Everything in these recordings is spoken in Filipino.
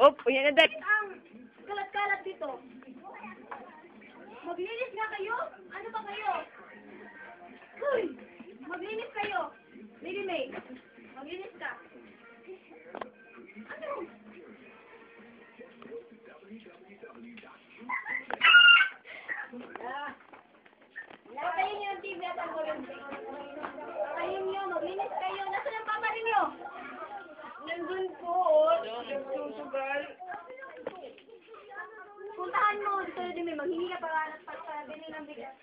Op, yan na dad. Ang kalat-kalat dito. Maglinis nga kayo? Ano ba kayo? Hoy! Maglinis kayo. Lady May, maglinis ka. Ano? Patayin niyo yung TV at ang kuryente. Patayin niyo, maglinis kayo. Nasaan ang papa ninyo? Nandun po, nagsusugal. Puntahan mo, dito din may maghingi ka para bili ng bigas.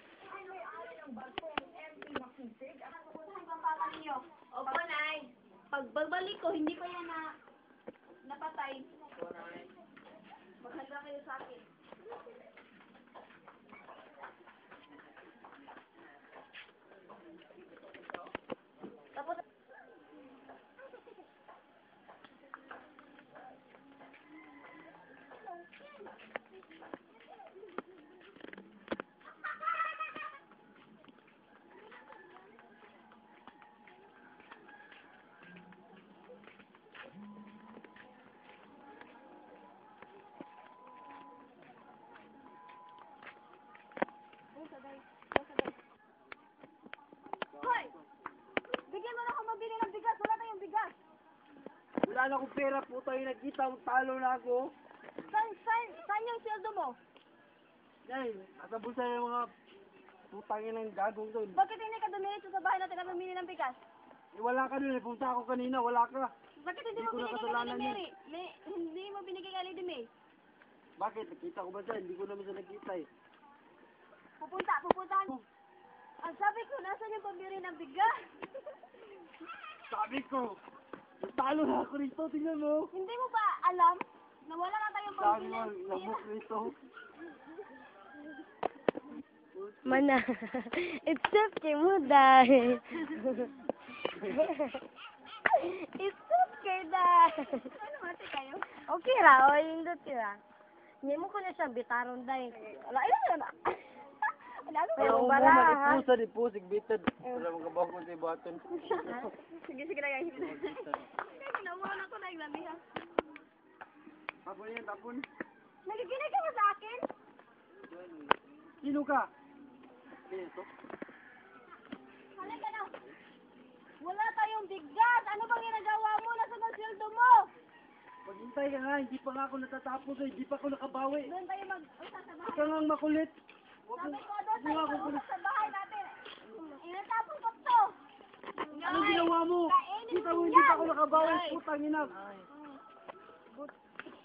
Puntahan ko ang papa ninyo. Opo, Nay. Pagbalik ko, hindi pa yan napatay. Maghanda kayo sa akin. Tapos, hoy! Bigyan mo na ako mabili ng bigas. Wala tayong bigas. Wala na akong pera, puta yung nagkita, talo na ako. Saan yung sweldo mo? Dahil, nasa bulsa yung mga putangin ng gagong doon. Bakit hindi ka dumiretso sa bahay natin at bumili ng bigas? Wala ka doon, punta ako kanina, wala ka. Bakit hindi Hindi mo ko na binigay kay kasalanan Lady yun. Mary? Hindi mo binigay kay Lady May? Bakit? Nakita ko ba siya? Hindi ko naman siya nakita eh. Pupuntahan. Ang sabi ko, nasan yung pambili ng bigas? Sabi ko, talo na ako rito, tingnan mo. Hindi mo ba alam na wala na tayong Sabi pambili? mo, lamok rito. Mana. It's okay mo dahil. It's okay dahil. Ano ate kayo? Okay ra, o indot sila. Hindi mo ko na siya bitaron dahil. Wala, ayun na. Ano ba? Yung Yung baraha. pusa di po, sigbited. Wala mong kabaw ko sa ibaton. Sige na yan. Nawalan ako na yung lamihan. Tapon yan, tapon. Nagiginig ka ba sa akin? Sino ka? Ito. Halika na. Wala tayong bigas. Ano bang ginagawa mo? Nasaan ang sweldo mo? Maghintay ka nga, hindi pa nga ako natatapos eh, hindi pa ako nakabawi. Doon tayo mag-usap sa bahay. Ikaw nga ang makulit. Sabi ko, doon Hindi tayo nga ako mag-usap sa bahay natin. Inatapon ko to. Anong ginawa mo? Kainin Kita mo, mo hindi pa yan. ako nakabawi, putang ina.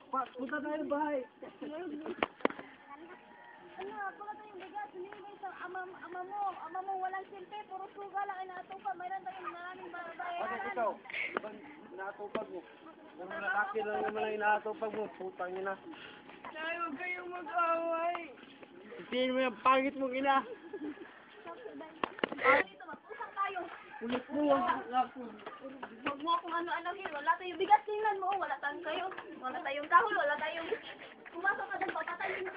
Punta tayo sa bahay. Ano, wala tayong bigas. Hindi mo sa ama mo. Ama mo walang silpi. Puro suga lang inatupa. Mayroon tayong maraming Bakit bayaran. ikaw? Diba inaatupag mo? Kung lalaki lang naman ang inaatupag mo, putang ina. Nay, huwag kayong mag-away. Isihin mo yung pangit mong ina. Dito, mag-usap tayo. Kulit mo, wag ako. Huwag mo akong ano-anohin. Wala tayong bigas. Tingnan mo. Wala tayong kayo. Wala tayong kahol. Wala tayong... Pumasok ka dyan. Papatayin mo.